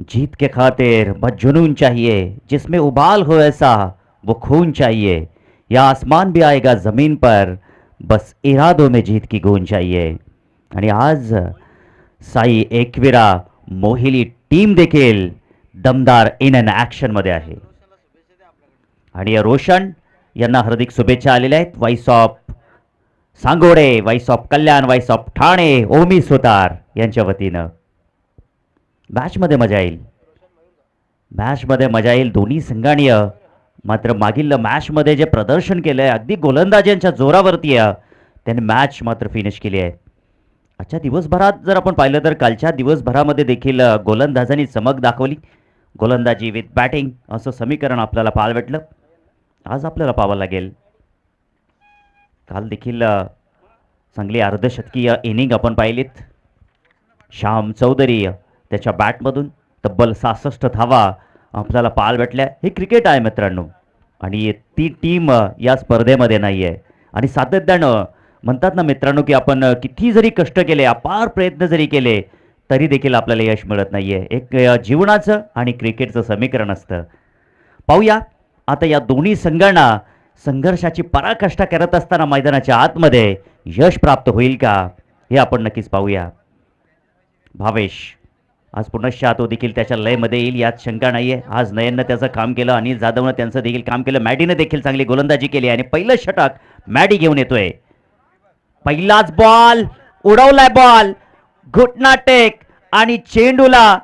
जीत के खातिर बस जुनून चाहिए, जिसमें उबाल हो ऐसा वो खून चाहिए। या आसमान भी आएगा जमीन पर, बस इरादों में जीत की गूंज चाहिए। आणि आज साई एकविरा मोहिली टीम देखील दमदार इन अँड ॲक्शनमध्ये आहे. आणि रोशन यांना हार्दिक शुभेच्छा आलेल्या आहेत. Voice of Sangode, voice of Kalyan, voice of Thane, Omi Sutar यांच्या वतीनं. मॅचमध्ये मजा येईल. मॅचमध्ये मजा येईल दोन्ही संघांनी. मात्र मागील मॅचमध्ये जे प्रदर्शन केलं आहे अगदी गोलंदाजांच्या जोरावरती आहे, त्यांनी मॅच मात्र फिनिश केली आहे. आजच्या दिवसभरात जर आपण पाहिलं तर कालच्या दिवसभरामध्ये देखील गोलंदाजांनी चमक दाखवली. गोलंदाजी विथ बॅटिंग असं समीकरण आपल्याला पाहायला भेटलं. आज आपल्याला पाहावं लागेल. काल देखील चांगली अर्धशतकीय इनिंग आपण पाहिलीत. श्याम चौधरी त्याच्या बॅटमधून तब्बल 66 धावा आपल्याला पाहायला भेटल्या. हे क्रिकेट आहे मित्रांनो, आणि ती टीम या स्पर्धेमध्ये नाही आहे. आणि सातत्यानं म्हणतात ना मित्रांनो, की आपण किती जरी कष्ट केले, अपार प्रयत्न जरी केले, तरी देखील आपल्याला यश मिळत नाही आहे. एक जीवनाचं आणि क्रिकेटचं समीकरण असतं. पाहूया आता या दोन्ही संघांना संघर्षाची पराकाष्ठा करत असताना मैदानाच्या आतमध्ये यश प्राप्त होईल का, हे आपण नक्कीच पाहूया. भावेश आज पुनश्च तो देखील त्याच्या लयमध्ये येईल यात शंका नाहीये. आज नयननं त्याचं काम केलं, अनिल जाधवनं त्यांचं देखील काम केलं, मॅडीनं देखील चांगली गोलंदाजी केली आणि पहिलं षटक मॅडी घेऊन येतोय. पहिलाच बॉल उडवलाय, बॉल घुटना टेक आणि चेंडूला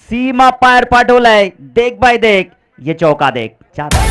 सीमा पार पाठवलाय. देख बाय देख, ये चौका देख. चार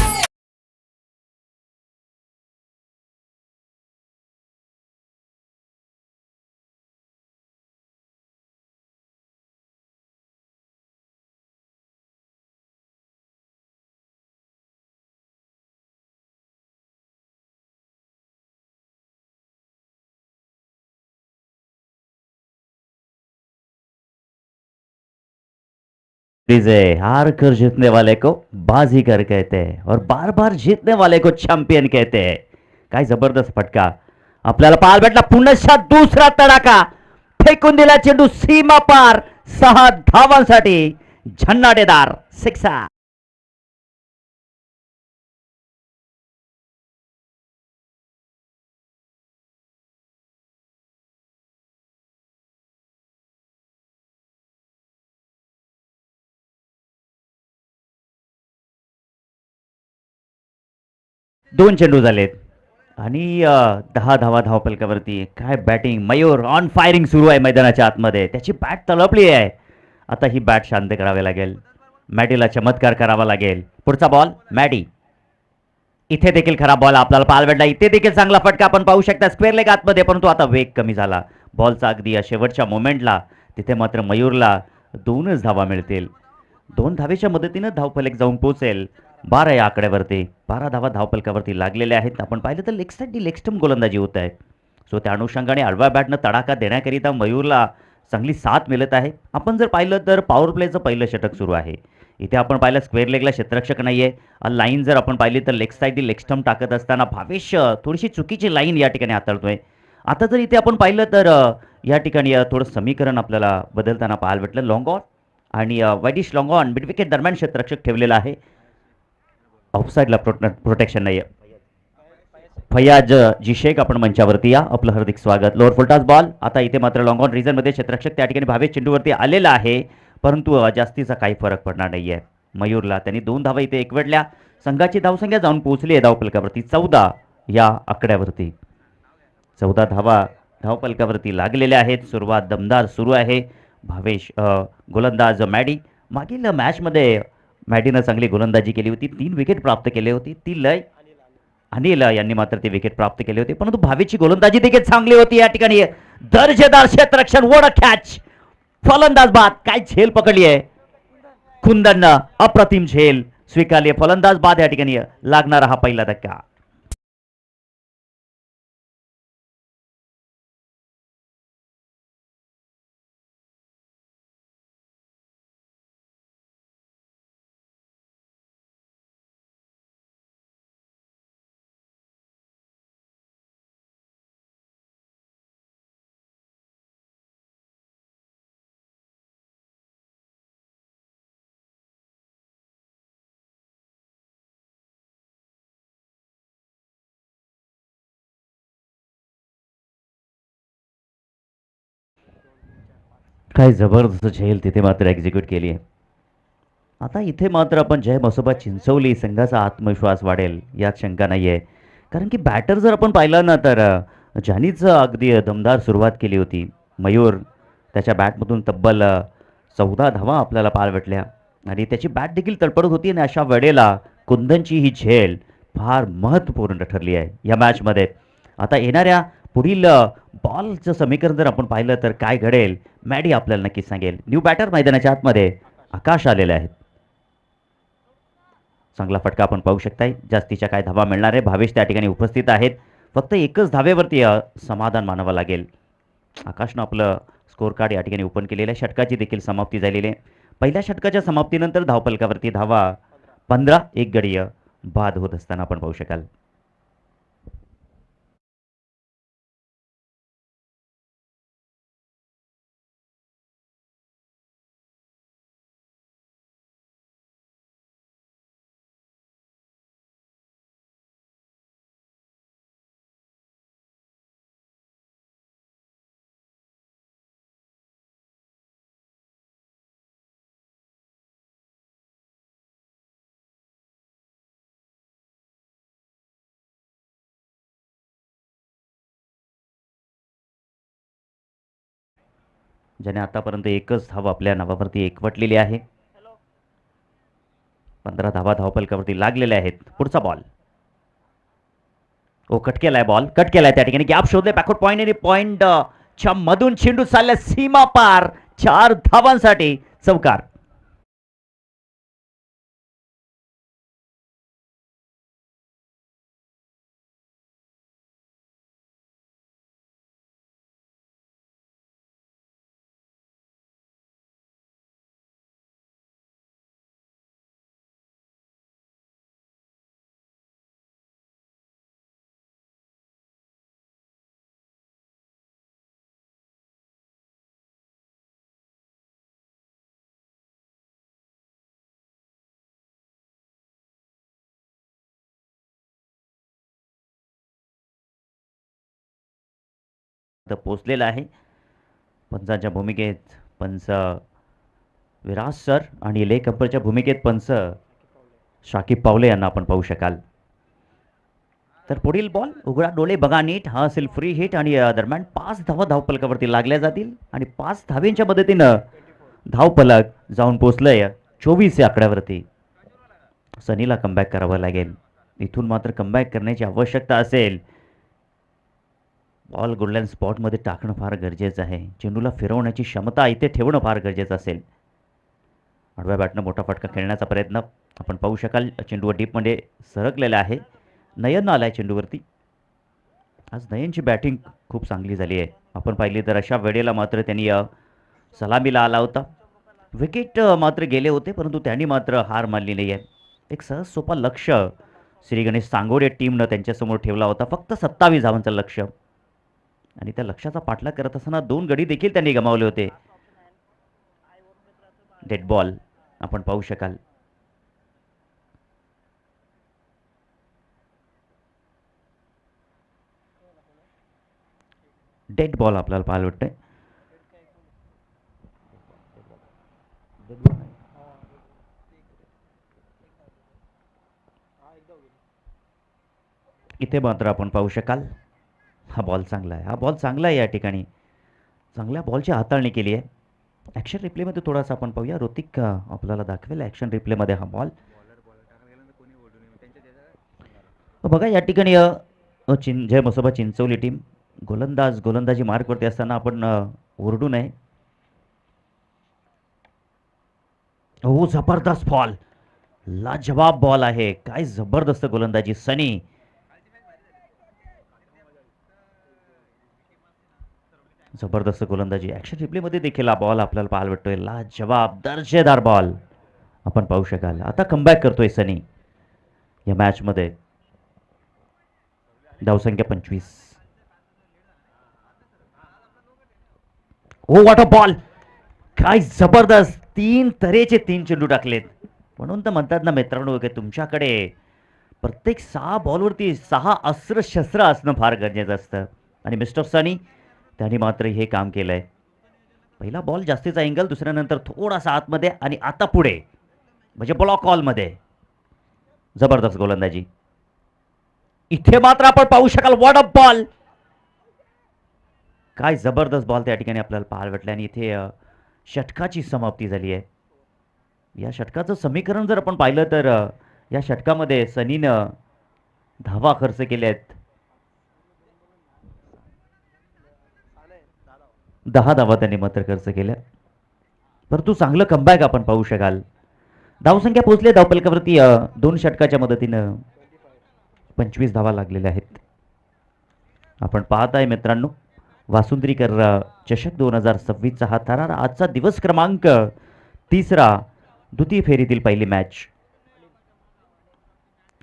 हार कर जीतने वाले को बाजीगर कहते हैं और बार बार जीतने वाले को चॅम्पियन कहते हैं. काय जबरदस्त फटका आपल्याला पाहायला भेटला. पुनश्च दुसरा तडाखा फेकून दिला चेंडू सीमा पार. 6 धावांसाठी झन्नाटेदार सिक्सा. दोन चेंडू झालेत आणि 10 धावा धावपलकावरती. काय बॅटिंग, मयूर ऑन फायरिंग सुरू आहे मैदानाच्या आतमध्ये. त्याची बॅट तळपली आहे. आता ही बॅट शांत करावी लागेल. मॅडीला चमत्कार करावा लागेल. पुढचा बॉल मॅडी. इथे देखील खराब बॉल आपल्याला पाहायला भेटला. इथे देखील चांगला फटका आपण पाहू शकता स्क्वेअर लेग आतमध्ये, परंतु आता वेग कमी झाला बॉलचा. अगदी शेवटच्या मोमेंटला तिथे मात्र मयूरला 2च धावा मिळतील. 2 धावेच्या मदतीनं धावफलक जाऊन पोहोचेल 12 या आकड्यावरती. 12 धावा धावफलकावरती लागलेल्या आहेत. आपण पाहिलं तर लेग स्टंप गोलंदाजी होत आहे. सो त्या अनुषंगाने आडव्या बॅटनं तडाखा देण्याकरिता मयूरला चांगली साथ मिळत आहे. आपण जर पाहिलं तर पॉवर प्लेचं पहिलं षटक सुरू आहे. इथे आपण पाहिलं स्क्वेअर लेगला क्षेत्ररक्षक नाही आहे. लाईन जर आपण पाहिली तर लेग साईड लेग स्टंप टाकत असताना भावेश थोडीशी चुकीची लाईन या ठिकाणी हाताळतोय. आता जर इथे आपण पाहिलं तर या ठिकाणी थोडं समीकरण आपल्याला बदलताना पाहायला भेटलं. लॉंग ऑन आणि widish long on mid wicket दरम्यान क्षेत्ररक्षक ठेवलेला आहे. ऑफसाईडला प्रोटेक्शन नाही आहे. फयाज जी शेख आपण मंचावरती या, आपलं हार्दिक स्वागत. Lower full toss ball. आता इथे मात्र लॉंग ऑन रिझनमध्ये क्षेत्ररक्षक त्या ठिकाणी भावेश चेंडूवरती आलेला आहे, परंतु जास्तीचा काही फरक पडणार नाही आहे मयूरला. त्यांनी 2 धावा इथे एकवटल्या. संघाची धावसंख्या जाऊन पोहोचली आहे धावफलकावरती 14 या आकड्यावरती. 14 धावा धावफलकावरती लागलेल्या आहेत. सुरुवात दमदार सुरू आहे. भावेश गोलंदाज मॅडी. मागील मॅचमध्ये मॅडीनं चांगली गोलंदाजी केली होती, 3 विकेट प्राप्त केली होती. ती लय अनिल यांनी मात्र ते विकेट प्राप्त केले होते, परंतु भावेची गोलंदाजी देखील चांगली होती. या ठिकाणी दर्जेदार क्षेत्ररक्षण, वड कॅच, फलंदाज बाद. काय झेल पकडली आहे कुंदननं, अप्रतिम झेल स्वीकारली. फलंदाज बाद या ठिकाणी लागणारा हा पहिला धक्का. काय जबरदस्त झेल तिथे मात्र एक्झिक्यूट केली आहे. आता इथे मात्र आपण जय मसोबा चिंचवली संघाचा आत्मविश्वास वाढेल यात शंका नाही आहे. कारण की बॅटर जर आपण पाहिलं ना तर ज्यानीच अगदी दमदार सुरुवात केली होती. मयूर त्याच्या बॅटमधून तब्बल 14 धावा आपल्याला पाहायला आणि त्याची बॅट देखील तडफडत होती आणि अशा वेळेला कुंदनची ही झेल फार महत्त्वपूर्ण ठरली आहे या मॅचमध्ये. आता येणाऱ्या पुढील बॉलचं समीकरण जर आपण पाहिलं तर काय घडेल मॅडी आपल्याला नक्कीच सांगेल. न्यू बॅटर मैदानाच्या आतमध्ये आकाश आलेले आहेत. चांगला फटका आपण पाहू शकताय. जास्तीच्या काय धावा मिळणार आहे. भावेश त्या ठिकाणी उपस्थित आहेत. फक्त एकच धावेवरती समाधान मानावं लागेल. आकाशनं आपलं स्कोर कार्ड या ठिकाणी ओपन केलेलं आहे. षटकाची देखील समाप्ती झालेली आहे. पहिल्या षटकाच्या समाप्तीनंतर धावफलकावरती धावा 15 एक गडीय बाद होत असताना आपण पाहू शकाल. ज्याने आतापर्यंत एकच धाव आपल्या नावावरती एकवटलेली आहे. 15 धावा धावफलकावरती लागलेल्या आहेत. पुढचा बॉल कट केलाय. बॉल कट केलाय. त्या ठिकाणी गॅप शोधले. बॅकवर्ड पॉईंट आणि पॉईंट च्या मधून चेंडू चालल्या सीमा पार 4 धावांसाठी चौकार. पोचलेला आहे. पंचांच्या भूमिकेत पंच विराज सर आणि लेग अंपरच्या भूमिकेत पंच शाकिब पावले यांना आपण पाहू शकाल. तर पुढील बॉल उघडा डोळे बघा नीट. हा असेल फ्री हिट आणि दरम्यान 5 धावा धावफलकावरती लागल्या जातील आणि 5 धावेंच्या मदतीनं धावफलक जाऊन पोचलंय 24 या आकड्यावरती. सनीला कमबॅक करावं लागेल. इथून मात्र कमबॅक करण्याची आवश्यकता असेल. बॉल गुडलँड स्पॉटमध्ये टाकणं फार गरजेचं आहे. चेंडूला फिरवण्याची क्षमता इथे ठेवणं फार गरजेचं असेल. आडव्या बॅटनं मोठा फटका खेळण्याचा प्रयत्न आपण पाहू शकाल. चेंडू डीपमध्ये सरकलेला आहे. नयन आलाय चेंडूवरती. आज नयनची बॅटिंग खूप चांगली झाली आहे. आपण पाहिली तर अशा वेळेला मात्र त्यांनी सलामीला आला होता. विकेट मात्र गेले होते परंतु त्यांनी मात्र हार मानली नाही आहे. एक सहज सोपा लक्ष श्री गणेश सांगोडे टीमनं त्यांच्यासमोर ठेवला होता. फक्त 27 धावांचं लक्ष आणि त्या लक्ष्याचा पाठलाग करत असताना 2 गडी देखील त्यांनी गमावले होते. डेड बॉल आपण पाहू शकाल. डेड बॉल आपल्याला पाहायला वाटतंय. इथे मात्र आपण पाहू शकाल हा बॉल चांगला आहे. हा बॉल चांगला आहे. या ठिकाणी चांगल्या बॉलची हाताळणी केली आहे. ॲक्शन रिप्लेमध्ये थोडासा आपण पाहूया. ऋतिक आपल्याला दाखवेल ॲक्शन रिप्लेमध्ये हा बॉल. बघा या ठिकाणी जय मसोबा चिंचवली टीम गोलंदाजी मार्कवरती असताना आपण ओरडू नये. हो जबरदस्त बॉल. लाजवाब बॉल आहे. काय जबरदस्त गोलंदाजी सनी. जबरदस्त गोलंदाजी. ॲक्शन रिप्लेमध्ये देखील हा बॉल आपल्याला पाहायला भेटतोय. लाजवाब दर्जेदार बॉल आपण पाहू शकाल. आता कमबॅक करतोय सनी या मॅचमध्ये. धावसंख्या 25. ओ व्हॉट अ बॉल. काय जबरदस्त 3 तऱ्हेचे 3 चेंडू टाकलेत. म्हणून तर म्हणतात ना मित्रांनो की तुमच्याकडे प्रत्येक 6 बॉलवरती 6 अस्त्र शस्त्र असणं फार गरजेचं असतं आणि मिस्टर सनी त्यांनी मात्र हे काम केलंय. पहिला बॉल जास्तीचा अँगल, दुसऱ्यानंतर थोडासा आतमध्ये आणि आता पुढे, म्हणजे ब्लॉक कॉलमध्ये. जबरदस्त गोलंदाजी. इथे मात्र आपण पाहू शकाल वॉट अ बॉल. काय जबरदस्त बॉल त्या ठिकाणी आपल्याला पाहायला भेटला आणि इथे षटकाची समाप्ती झाली आहे. या षटकाचं समीकरण जर आपण पाहिलं तर या षटकामध्ये सनीनं धावा खर्च केले आहेत. 10 धावा त्यांनी मात्र खर्च केल्या, परंतु चांगलं कमबॅक आपण पाहू शकाल. धावसंख्या पोहोचली धावपलकावरती 2 षटकाच्या मदतीनं 25 धावा लागलेल्या आहेत. आपण पाहत आहे मित्रांनो, वासुंद्रीकर चषक 2026चा हा थरार. आजचा दिवस क्रमांक 3रा, द्वितीय फेरीतील पहिली मॅच.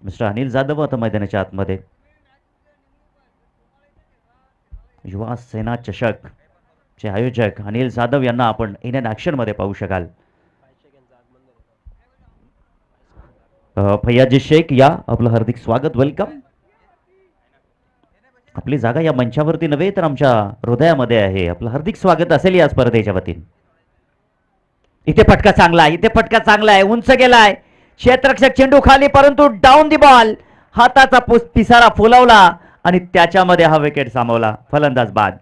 मिस्टर अनिल जाधव आता मैदानाच्या आतमध्ये. युवा सेना चषक चे आयोजक अनिल जाधव यांना आपण इन अँड ॲक्शन मध्ये पाहू शकाल. फैयाजी शेख या, आपलं हार्दिक स्वागत, वेलकम. आपली जागा या मंचावरती नव्हे तर आमच्या हृदयामध्ये आहे. आपलं हार्दिक स्वागत असेल या स्पर्धेच्या वतीने. इथे फटका चांगला आहे, इथे फटका चांगला आहे, उंच गेलाय क्षेत्ररक्षक, चेंडू खाली, परंतु डाऊन दी बॉल. हाताचा पिसारा फुलवला आणि त्याच्यामध्ये हा विकेट सामावला. फलंदाज बाद.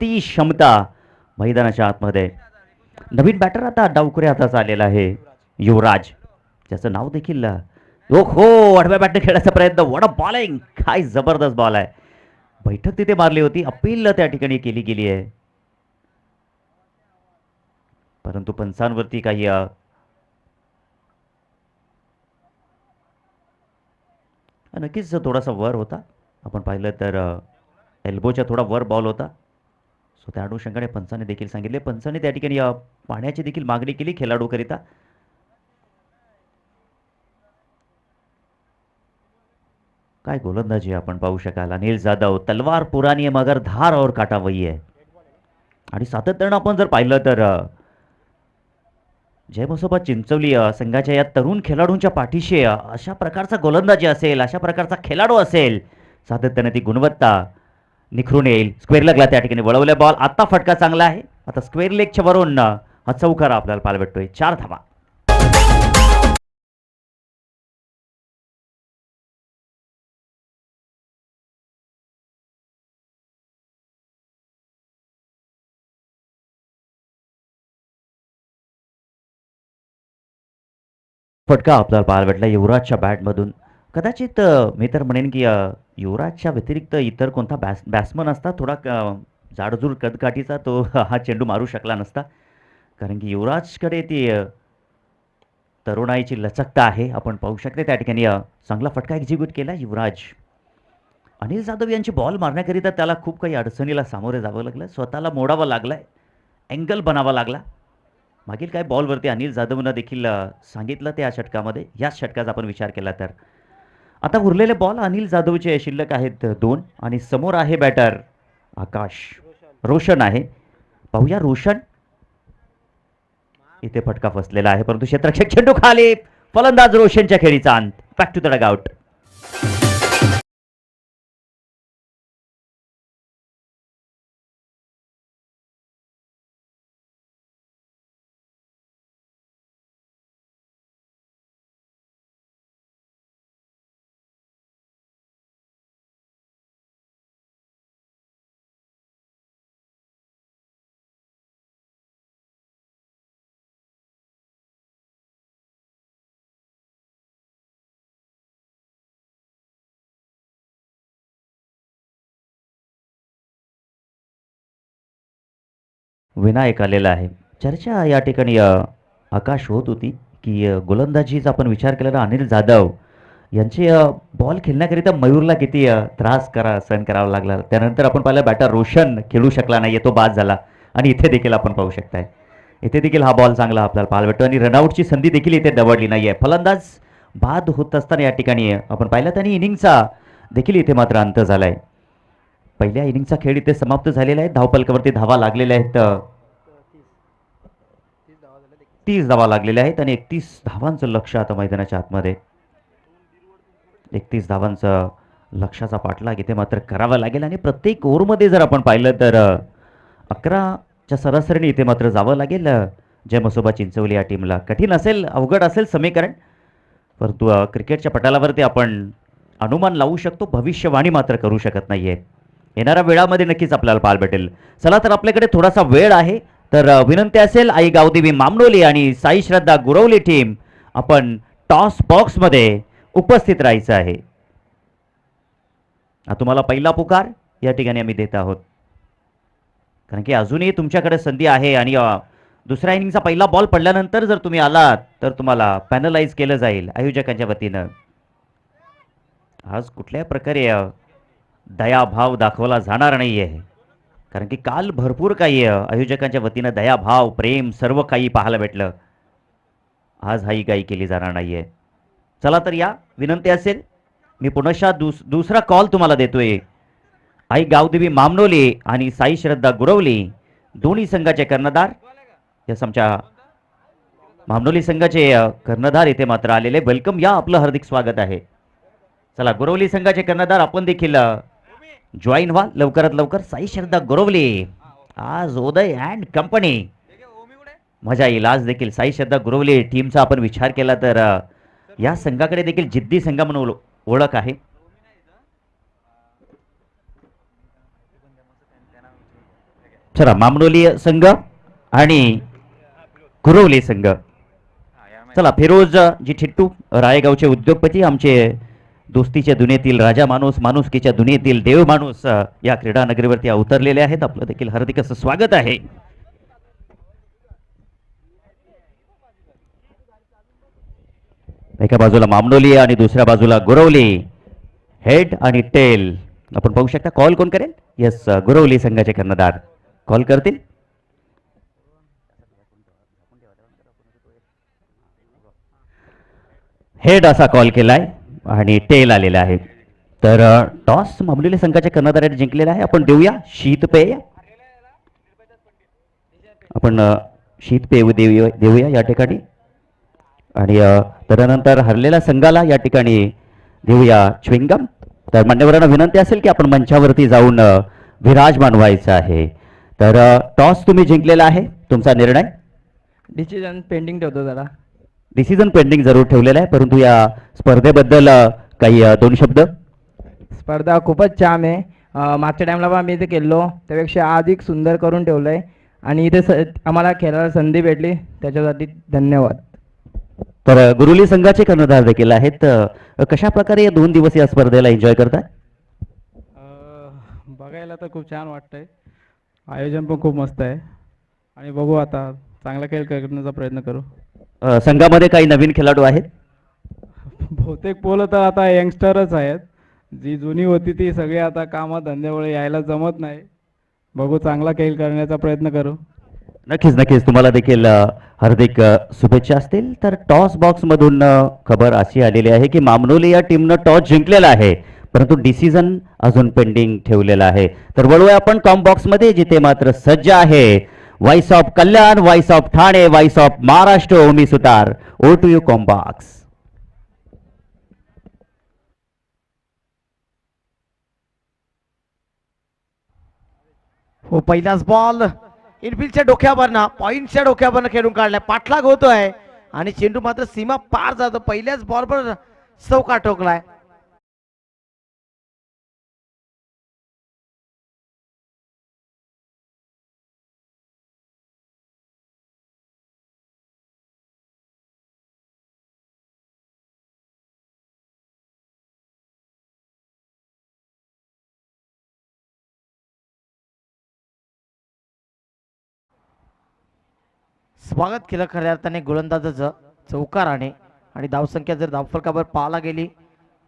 ती क्षमता मैदानाच्या आतमध्ये. नवीन बॅटर आता डावखुऱ्या हाताचा आलेला आहे, युवराज. त्याचं नाव देखील हो आडव्या बॅटने खेळण्याचा प्रयत्न. What a bowling. काय जबरदस्त बॉल आहे. बैठक तिथे मारली होती, अपील त्या ठिकाणी केली गेली आहे, परंतु पंचांवरती काही नक्कीच थोडासा वर होता. आपण पाहिलं तर एल्बोच्या थोडा वर बॉल होता. सो त्या अनुषंगाने पंचाने देखील सांगितले. पंचाने त्या ठिकाणी पाण्याची देखील मागणी केली खेळाडूकरिता. काय गोलंदाजी आपण पाहू शकाल. अनिल जाधव, तलवार पुरानी है मगर धार और काटा वही है. आणि सातत्यानं आपण जर पाहिलं तर जय बसोबा चिंचवली संघाच्या या तरुण खेळाडूंच्या पाठीशी अशा प्रकारचा गोलंदाजी असेल, अशा प्रकारचा खेळाडू असेल, सातत्याने ती गुणवत्ता निखरून येईल. स्क्वेअर लेगला त्या ठिकाणी वळवले बॉल. आता फटका चांगला आहे. आता स्क्वेअर लेगच्या वरून हा चौकार आपल्याला पाहायला भेटतोय. 4 धावा. फटका आपल्याला पाहायला भेटला युवराजच्या बॅटमधून. कदाचित मी तर म्हणेन की युवराजच्या व्यतिरिक्त इतर कोणता बॅट्समन असता थोडा जाडजूड कदकाठीचा, तो हा चेंडू मारू शकला नसता. कारण की युवराजकडे ती तरुणाईची लचकता आहे. आपण पाहू शकते त्या ठिकाणी चांगला फटका एक्झिक्यूट केला युवराज. अनिल जाधव यांची बॉल मारण्याकरिता त्याला खूप काही अडचणीला सामोरे जावं लागलं. स्वतःला मोडावं लागलं, अँगल बनावा लागला. मागील काय बॉलवरती अनिल जाधवनं देखील सांगितलं त्या षटकामध्ये. याच षटकाचा आपण विचार केला तर आता उरलेले बॉल अनिल जाधवचे शिल्लक आहेत 2 आणि समोर आहे बॅटर आकाश रोशन आहे. पाहूया रोशन. इथे फटका फसलेला आहे, परंतु क्षेत्ररक्षक, चेंडू खाली, फलंदाज रोशनच्या खेळीचा अंत. Back to the dugout. Vinayak आलेला आहे. चर्चा या ठिकाणी आकाश होत होती की गोलंदाजीचा आपण विचार केला तर अनिल जाधव यांचे बॉल खेळण्याकरिता मयूरला किती त्रास सहन करावा लागला. त्यानंतर आपण पाहिलं बॅटर रोशन खेळू शकला नाही, तो बाद झाला. आणि इथे देखील आपण पाहू शकताय, इथे देखील हा बॉल चांगला आपल्याला पाहायला भेटतो आणि रनआउटची संधी देखील इथे दवडली नाही आहे. फलंदाज बाद होत असताना या ठिकाणी आपण पाहिलं त्यांनी इनिंगचा देखील इथे मात्र अंत झाला आहे. पहिल्या इनिंगचा खेळ इथे समाप्त झालेला आहे. धावपलकावरती धावा लागलेल्या आहेत, 30 धावा लागलेल्या आहेत आणि 31 धावांचं लक्ष आता मैदानाच्या आतमध्ये. 31 धावांचं लक्षाचा पाठलाग इथे मात्र करावा लागेल आणि प्रत्येक ओव्हरमध्ये जर आपण पाहिलं तर 11च्या सरासरीने इथे मात्र जावं लागेल. जय मसोबा चिंचवली या टीमला कठीण असेल, अवघड असेल समीकरण, परंतु क्रिकेटच्या पटालावरती आपण अनुमान लावू शकतो, भविष्यवाणी मात्र करू शकत नाहीये. येणाऱ्या वेळामध्ये नक्कीच आपल्याला पाहायला भेटेल. चला तर आपल्याकडे थोडासा वेळ आहे, तर विनंती असेल आई गावदेवी मामनोली आणि साई श्रद्धा गुरवली टीम आपण टॉस बॉक्समध्ये उपस्थित राहायचं आहे. तुम्हाला पहिला पुकार या ठिकाणी आम्ही देत आहोत, कारण की अजूनही तुमच्याकडे संधी आहे आणि दुसऱ्या इनिंगचा पहिला बॉल पडल्यानंतर जर तुम्ही आलात तर तुम्हाला पॅनलाइज केलं जाईल आयोजकांच्या वतीनं. आज कुठल्याही प्रकारे दयाभाव दाखवला जाणार नाही आहे, कारण की काल भरपूर काही आयोजकांच्या वतीनं दयाभाव प्रेम सर्व काही पाहायला भेटलं. आज हाही काही केली जाणार नाही आहे. चला तर या विनंती असेल, मी पुनश्च दुसरा कॉल तुम्हाला देतोय. आई गावदेवी मामनोली आणि साई श्रद्धा गुरवली दोन्ही संघाचे कर्णधार, यस आमच्या मामनोली संघाचे कर्णधार इथे मात्र आलेले. वेलकम, या आपलं हार्दिक स्वागत आहे. चला गुरवली संघाचे कर्णधार आपण देखील जॉईन व्हा लवकरात लवकर. साई श्रद्धा गुरवली आज उदय अँड कंपनी, मजा येईल आज देखील. साई श्रद्धा गुरवली टीमचा आपण विचार केला तर या संघाकडे देखील जिद्दी संघ म्हणून ओळख आहे. चला मामनोली संघ आणि गुरवली संघ. चला फिरोज जी ठिट्टू रायगावचे उद्योगपती, आमचे दोस्तीच्या दुनियेतील राजा माणूस, माणुसकीच्या दुनियेतील देव माणूस या क्रीडा नगरीवरती अवतरलेले आहेत. आपलं देखील हार्दिक असं स्वागत आहे. एका बाजूला मामनोली आणि दुसऱ्या बाजूला गुरवली. हेड आणि टेल आपण पाहू शकता. कॉल कोण करेल? यस, गुरवली संघाचे कर्णधार कॉल करतील. हेड असा कॉल केलाय आणि टेल आलेला आहे. तर टॉस मामलेल्या संघाच्या कर्णधाराने जिंकलेला आहे. आपण देऊया शीतपेय, आपण शीतपेय देऊया या ठिकाणी. आणि तदनंतर हरलेल्या संघाला या ठिकाणी देऊया च्विंगम. तर मान्यवरांना विनंती असेल की आपण मंचावरती जाऊन विराजमान व्हायचं आहे. तर टॉस तुम्ही जिंकलेला आहे, तुमचा निर्णय. डिसिजन पेंडिंग ठेवतो जरा. डिसिजन पेंडिंग जरूर ठेवलेला आहे, परंतु या स्पर्धेबद्दल काही दोन शब्द. स्पर्धा खूपच छान आहे. मागच्या टाईमला पण आम्ही इथे खेळलो त्यापेक्षा अधिक सुंदर करून ठेवलं आहे आणि इथे आम्हाला खेळायला संधी भेटली त्याच्यासाठी धन्यवाद. तर गुरुली संघाचे कर्णधार देखील आहेत. कशा प्रकारे या 2 दिवस या स्पर्धेला एन्जॉय करताय? बघायला तर खूप छान वाटतंय, आयोजन पण खूप मस्त आहे आणि बघू आता चांगला खेळ करण्याचा प्रयत्न करू. संघामध्ये काही नवीन खेळाडू आहेत? बहुतेक पोलं तर आता यंगस्टरच आहेत, जी जुनी होती ती सगळी आता कामात धंद्यामुळे यायला जमत नाही. बघू चांगला खेळ करण्याचा प्रयत्न करू. नक्कीच नक्कीच, तुम्हाला देखील हार्दिक शुभेच्छा असतील. तर टॉस बॉक्समधून खबर अशी आलेली आहे की मामनोली या टीमनं टॉस जिंकलेला आहे, परंतु डिसिजन अजून पेंडिंग ठेवलेला आहे. तर वळूया आपण कॉम बॉक्समध्ये, जिथे मात्र सज्ज आहे voice of Kalyan, voice of Thane, voice of Maharashtra Omi Sutar. ओ टू यू कॉम बॉक्स. हो, पहिलाच बॉल इनफिल्डच्या डोक्यावरनं, पॉइंटच्या डोक्यावरनं खेळून काढलाय. पाठलाग होतोय आणि चेंडू मात्र सीमा पार जातो. पहिल्याच बॉलवर चौका ठोकलाय. स्वागत केलं खऱ्या अर्थाने गोलंदाजाचं चौकाराने. आणि धावसंख्या जर धावफलकावर पाहायला गेली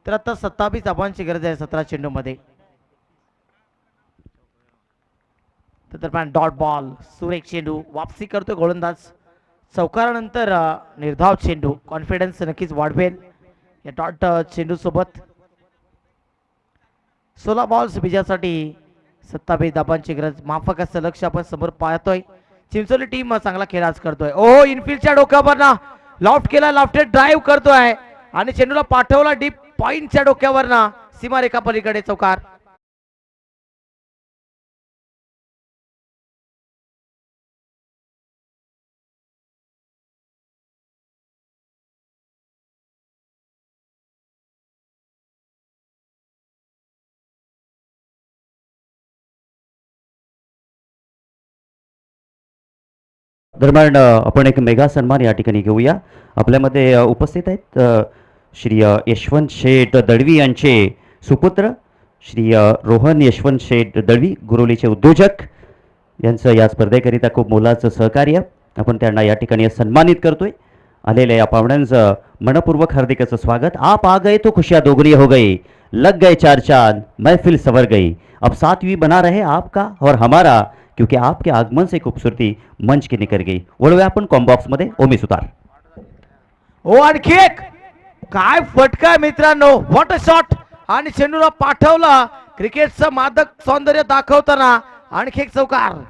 तर आता 27 धावांची गरज आहे 17 चेंडूमध्ये. दरम्यान डॉट बॉल, सुरेख चेंडू, वापसी करतोय गोलंदाज. चौकारानंतर निर्धाव चेंडू, कॉन्फिडन्स नक्कीच वाढवेल या डॉट चेंडू सोबत. 16 बॉल्स विजयासाठी 27 धाबांची गरज. माफकाचं लक्ष आपण समोर पाहतोय. चिंचोली टीम चांगला खेळ आज करतोय. ओ इनफिल्डच्या डोक्यावर ना लॉफ्ट केला, लॉफ्टेड ड्राईव्ह करतोय आणि चेंडूला पाठवला डीप पॉइंटच्या डोक्यावर ना सीमारेखा पलीकडे चौकार. दरम्यान आपण एक मेगा सन्मान या ठिकाणी घेऊया. आपल्यामध्ये उपस्थित आहेत श्री यशवंत शेठ दळवी यांचे सुपुत्र श्री रोहन यशवंत शेठ दळवी, गुरोलीचे उद्योजक. यांचं या स्पर्धेकरिता खूप मोलाचं सहकार्य. आपण त्यांना या ठिकाणी सन्मानित करतोय. आलेल्या या पाहुण्यांचं मनपूर्वक हार्दिक असं स्वागत. आप आ गए तो खुशियाँ दोगुनी हो गई, लग गए चार चांद, महफिल सवर गई. अब सातवीं बना रहे आपका और हमारा, क्योंकि आपके आगमन से खूबसूरती मंच की निकर गई. वळूया आपण कॉम्बॉक्स मध्ये ओमी सुतार. ओ आणखी एक काय फटका आहे मित्रांनो, व्हॉट अ शॉट. आणि चेंडूला पाठवला. क्रिकेटचं मादक सौंदर्य दाखवताना आणखी एक चौकार.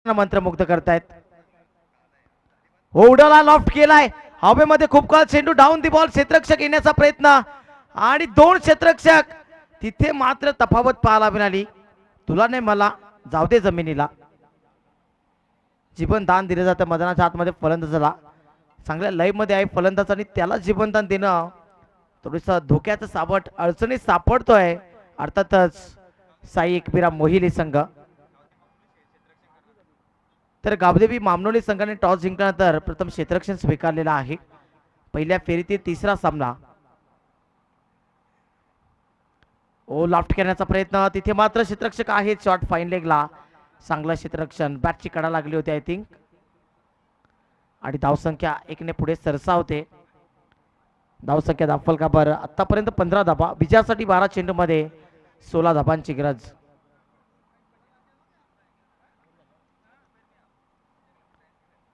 मंत्रमुग्ध करतायत. उडाला, लॉफ्ट केलाय हवेमध्ये खूप काळ चेंडू डाऊन दी बॉल. क्षेत्ररक्षक येण्याचा प्रयत्न आणि दोन क्षेत्ररक्षक. तिथे मात्र तफावत पाहायला मिळाली. तुला नाही मला, जाऊ दे जमिनीला. जीवनदान दिलं जातं मैदानाच्या आतमध्ये फलंदाजाला. चांगल्या लय मध्ये आहे फलंदाज आणि त्याला जीवनदान देणं थोडस धोक्याचं सावट अडचणीत सापडतोय. अर्थातच साई एकविरा मोहिली संघ. तर गावदेवी मामनोली संघाने टॉस जिंकल्यानंतर प्रथम क्षेत्ररक्षण स्वीकारलेला आहे. पहिल्या फेरीतील तिसरा सामना. ओ लॉफ्ट करण्याचा प्रयत्न, तिथे मात्र क्षेत्ररक्षक आहेत. शॉट फाईन लेगला, चांगलं क्षेत्ररक्षण. बॅटची कडा लागली होती आय थिंक. आणि धावसंख्या एकने पुढे सरसावते. धावसंख्या धावफलकावर आतापर्यंत 15 धाबा. विजयासाठी 12 चेंडूमध्ये 16 धाबांची गरज.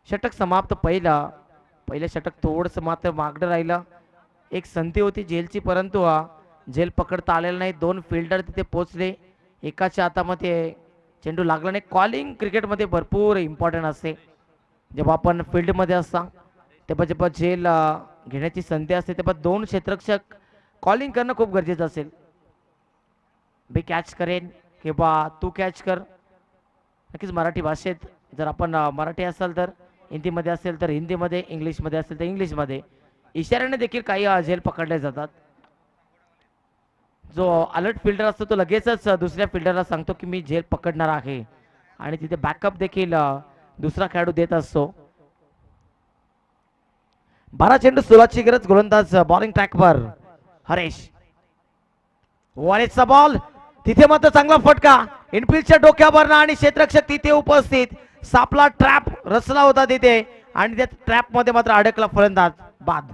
षटक समाप्त. पहिलं षटक थोडस मात्र मागडं राहिलं. एक संधी होती जेलची, परंतु जेल पकडता आलेला नाही. दोन फिल्डर तिथे पोहोचले. एकाच्या हातामध्ये चेंडू लागला नाही. कॉलिंग क्रिकेटमध्ये भरपूर इम्पॉर्टंट असते. जेव्हा आपण फील्डमध्ये असता तेव्हा जेव्हा जेल घेण्याची संधी असते तेव्हा दोन क्षेत्ररक्षक कॉलिंग करणं खूप गरजेचं असेल. मी कॅच करेन किंवा तू कॅच कर. नक्कीच मराठी भाषेत जर आपण मराठी असाल तर हिंदीमध्ये असेल तर हिंदीमध्ये, इंग्लिशमध्ये असेल तर इंग्लिशमध्ये. इशाऱ्याने देखील काही झेल पकडले जातात. जो अलर्ट फिल्डर असतो तो लगेचच दुसऱ्या फिल्डरला सांगतो की मी झेल पकडणार आहे आणि तिथे बॅकअप देखील दुसरा खेळाडू देत असतो. 12 चेंडू 16ची गरज. गोलंदाज बॉलिंग ट्रॅकवर हरेश. वॉलेटचा बॉल, तिथे मात्र चांगला फटका. इनफिल्डच्या डोक्यावर आणि क्षेत्ररक्षक तिथे उपस्थित. सापला ट्रॅप रचला होता तिथे आणि त्या ट्रॅप मध्ये मात्र अडकला फलंदाज. बाद.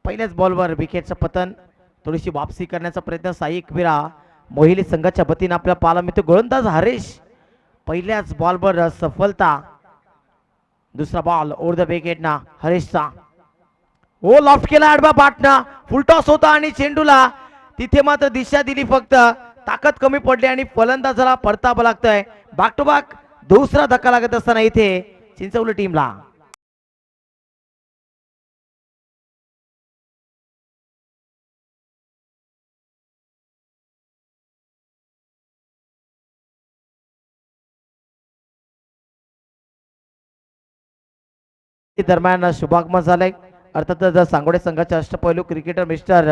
पहिल्याच बॉलवर विकेटचं पतन. थोडीशी वापसी करण्याचा प्रयत्न साई एकविरा मोहिली संघाच्या वतीनं आपल्या पाहायला मिळतो. गोलंदाज हरीश पहिल्याच बॉलवर सफलता. दुसरा बॉल ओव्हर द विकेटना हरीशचा. ओ लॉफ्ट केला आडवा बाटना. फुलटॉस होता आणि चेंडूला तिथे मात्र दिशा दिली, फक्त ताकद कमी पडली आणि फलंदाजाला परतावं लागतंय. बॅक टू बॅक दुसरा धक्का लागत असताना इथे चिंचवली टीमला. दरम्यान शुभागमन झालंय. अर्थातच सांगोडे संघाचे अष्टपैलू क्रिकेटर मिस्टर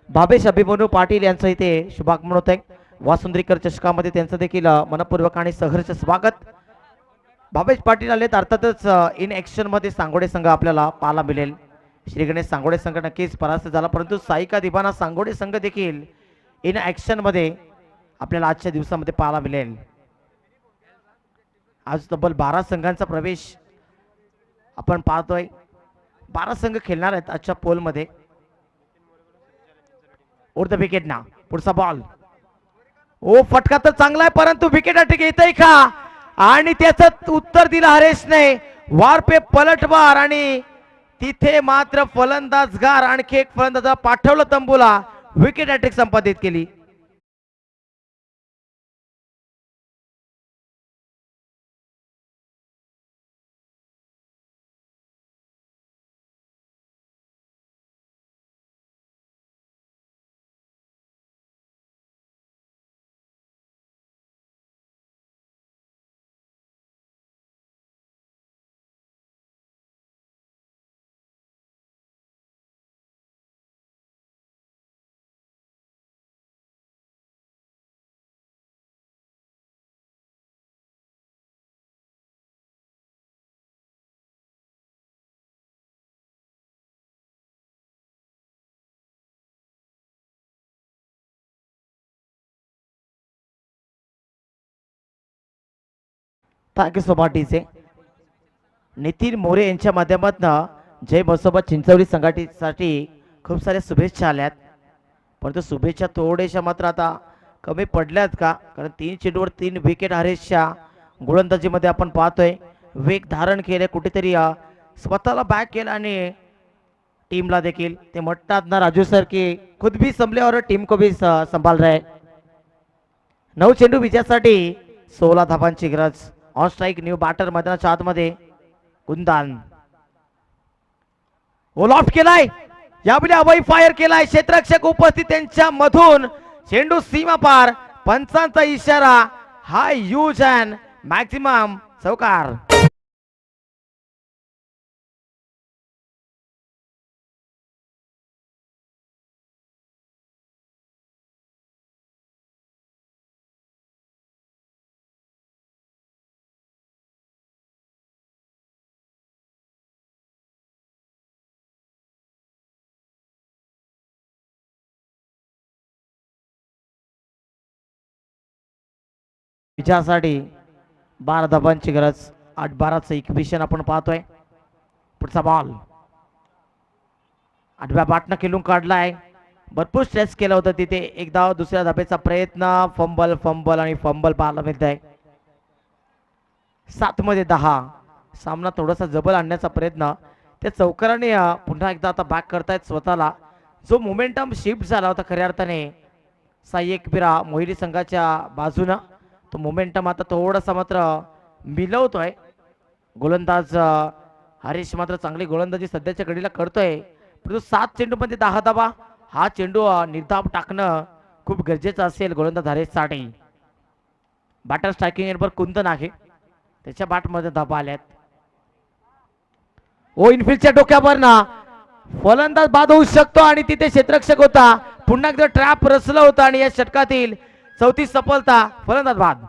भावेश अभिमन्यू पाटील यांचं इथे शुभागमन होत आहे. वासुंद्रीकर चषकामध्ये त्यांचं देखील मनपूर्वक आणि सहर्ष स्वागत. भावेश पाटील आलेत. अर्थातच इन ऍक्शन मध्ये सांगोडे संघ आपल्याला पाहायला मिळेल. श्री गणेश सांगोडे संघ नक्कीच परास्त झाला, परंतु साईका दिवाना सांगोडे संघ देखील इन ऍक्शन मध्ये आपल्याला आजच्या दिवसामध्ये पाहायला मिळेल. आज तब्बल 12 संघांचा प्रवेश आपण पाहतोय. 12 संघ खेळणार आहेत आजच्या पोल मध्ये. ओव्हर द विकेट ना पुढचा बॉल. ओ फटका तर चांगला आहे, परंतु विकेट अटक येतय का? आणि त्याचं उत्तर दिलं हरेशने. वार पे पलटवार आणि तिथे मात्र फलंदाजगार आणखी एक फलंदाज पाठवलं तंबूला. विकेट अटॅक संपादित केली. Thank you so much DJ. Nitin More यांच्या माध्यमातून जय मसोबा चिंचवली संघटनेसाठी खूप साऱ्या शुभेच्छा आल्यात, परंतु शुभेच्छा थोड्याशा मात्र आता कमी पडल्यात का? कारण 3 चेंडूवर 3 विकेट हरेशच्या गोलंदाजीमध्ये आपण पाहतोय. वेग धारण केले, कुठेतरी स्वतःला बॅक केला आणि टीमला देखील ते म्हणतात ना राजू सर की खुद भी संभले और टीम को भी संभाल रहे. 9 चेंडू विजयासाठी 16 धावांची गरज. ऑन स्ट्राईक न्यू बॅटर मैदानाच्या आतमध्ये कुंदान. ओल ऑफ केलाय, यावेळी अवैध फायर केलाय. क्षेत्ररक्षक उपस्थित त्यांच्या मधून चेंडू सीमा पार. पंचांचा इशारा. हा यूज अँड मॅक्सिमम चौकार. विजयासाठी 12 धावांची गरज. 8-12चं इक्वेशन आपण पाहतोय. पुढचा बॉल आठव्या बाटनं खेळून काढलाय. भरपूर स्ट्रेस केलं होतं तिथे. एक धाव, दुसऱ्या धाब्याचा प्रयत्न. फंबल फंबल आणि फंबल पाहायला मिळत आहे. 7 मध्ये 10. सामना थोडासा जबल आणण्याचा प्रयत्न त्या चौकाराने पुन्हा एकदा आता बॅक करतायत स्वतःला. जो मोमेंटम शिफ्ट झाला होता खऱ्या अर्थाने साई एकविरा मोहिली संघाच्या बाजूनं, तो मोमेंटम आता थोडासा मात्र मिळवतोय. गोलंदाज हरीश मात्र चांगली गोलंदाजी सध्याच्या घडीला करतोय, परंतु 7 चेंडूमध्ये 10 धावा. हा चेंडू निर्धाव टाकणं खूप गरजेचं असेल गोलंदाज हरीशसाठी. बॅटर स्ट्रायकिंग एंडवर कुंदन आहे, त्याच्या बॅटमध्ये धावा आल्यात. ओ इनफिल्डच्या डोक्यावर ना फलंदाज बाद होऊ शकतो आणि तिथे क्षेत्ररक्षक होता. पुन्हा एकदा ट्रॅप रचलं होतं आणि या षटकातील 34 सफलता. फलंदाज बाद.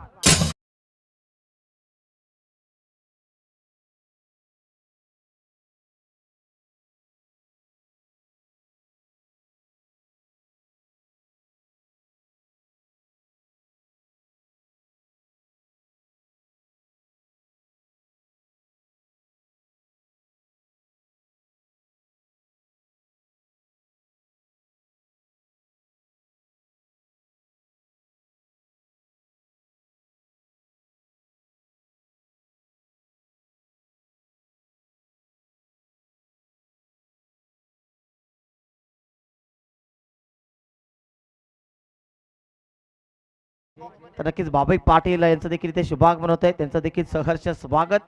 तर नक्कीच बाबाई पाटील यांचं देखील इथे शुभागमन होत आहे, त्यांचं देखील सहर्ष स्वागत.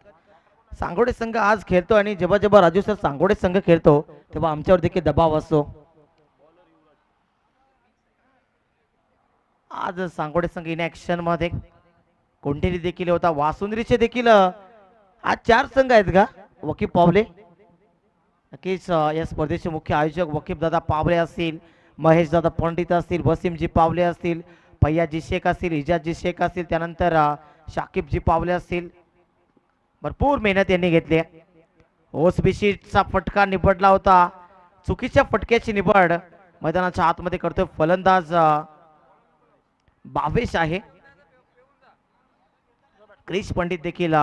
सांगोडे संघ आज खेळतो आणि जेव्हा जेव्हा राजू सर सांगोडे संघ खेळतो तेव्हा आमच्यावर देखील दबाव असतो. आज सांगोडे संघ इन ऍक्शन मध्ये कोणतेही देखील होता, वासुंद्रीचे देखील आज 4 संघ आहेत का वकीब पावले. नक्कीच या स्पर्धेचे मुख्य आयोजक वकीब दादा पावले असतील, महेश दादा पंडित असतील, वसीमजी पावले असतील, पय्याजी शेख असतील, इजाजी शेख असतील, त्यानंतर शाकिबजी पावले असतील. भरपूर मेहनत यांनी घेतली. ओसबीशीचा फटका निवडला होता, चुकीच्या फटक्याची निवड मैदानाच्या आतमध्ये करतोय फलंदाज भावेश आहे. क्रिश पंडित देखील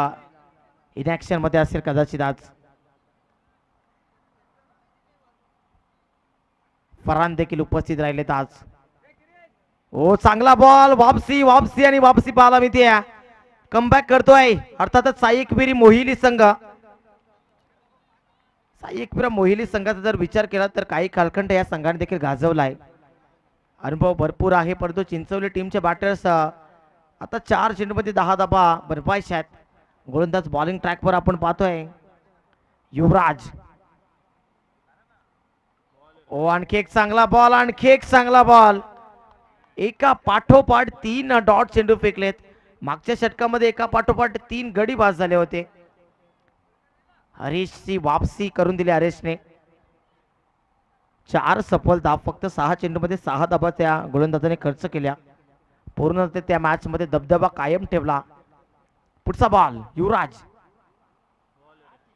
इन ऍक्शन मध्ये असेल कदाचित आज. फरान देखील उपस्थित राहिलेत आज. ओ चांगला बॉल, वापसी वापसी आणि वापसी पाहायला मिळते. कमबॅक करतोय अर्थातच साई एकविरी मोहिली संघ. साई एकविरा मोहिली संघाचा जर विचार केला तर काही कालखंड या संघाने देखील गाजवलाय. अनुभव भरपूर आहे, परंतु चिंचवली टीमचे बॅटर्स आता 4 चेंडूमध्ये 10 धाबा भरपायचे आहेत. गोलंदाज बॉलिंग ट्रॅकवर आपण पाहतोय युवराज. ओ आणखी एक चांगला बॉल, आणखी एक चांगला बॉल. एका पाठोपाठ 3 डॉट चेंडू फेकलेत. मागच्या षटकामध्ये एका पाठोपाठ 3 गडी बाद झाले होते. हरीशची वापसी करून दिली हरीशने. 4 सफल धाव, फक्त 6 चेंडूमध्ये 6 धाबा त्या गोलंदाजाने खर्च केल्या. पूर्ण त्या मॅच मध्ये दबदबा कायम ठेवला. पुढचा बॉल युवराज.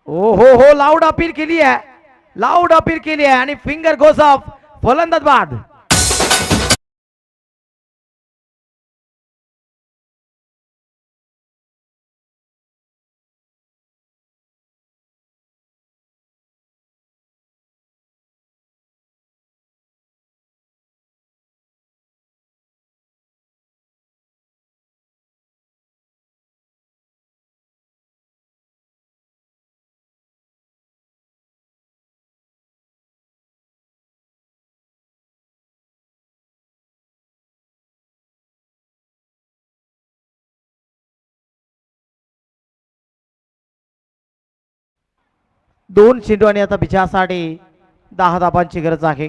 ओ हो लाऊड अपील केली आहे, लाऊड अपील केली आहे आणि फिंगर गोस ऑफ. फलंदाज बाद. दोन चेंडू आणि आता विजयासाठी 10 धाबांची गरज आहे.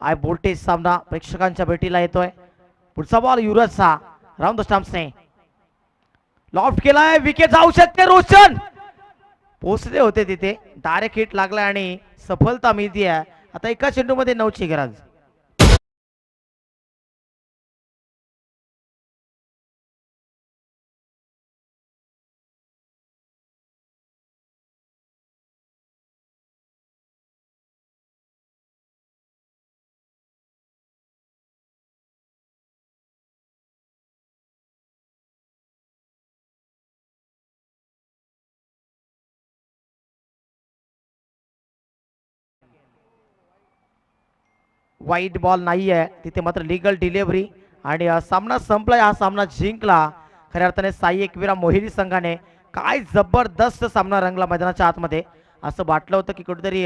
हाय व्होल्टेज सामना प्रेक्षकांच्या भेटीला येतोय. पुढचा बॉल युवराजचा राऊंड द स्टंप्सने लॉफ्ट केलाय. विकेट जाऊ शकते. रोशन पोचले होते तिथे, डायरेक्ट हिट लागलाय आणि सफलता मिळते आहे. आता एका चेंडूमध्ये 9ची गरज. वाईट बॉल नाही आहे तिथे, मात्र लिगल डिलिव्हरी आणि सामना संपला. हा सामना जिंकला खऱ्या अर्थाने साई एकविरा मोहिली संघाने. काय जबरदस्त सामना रंगला मैदानाच्या आतमध्ये. असं वाटलं होतं की कुठेतरी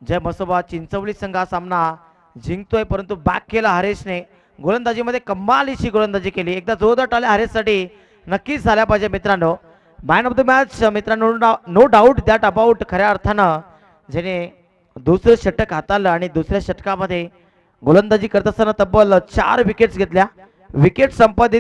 जय मसोबा चिंचवली संघ हा सामना जिंकतोय, परंतु बॅक केला हरेशने. गोलंदाजीमध्ये कमालीची गोलंदाजी केली. एकदा जोरदार टाळ्या हरेशसाठी नक्कीच झाल्या पाहिजे मित्रांनो. मॅन ऑफ द मॅच मित्रांनो, नो डाऊट दॅट अबाउट. खऱ्या अर्थानं ज्याने दुसरं षटक हाताळलं आणि दुसऱ्या षटकामध्ये गोलंदाजी करत असताना तब्बल 4 विकेट्स घेतल्या. विकेट संपादित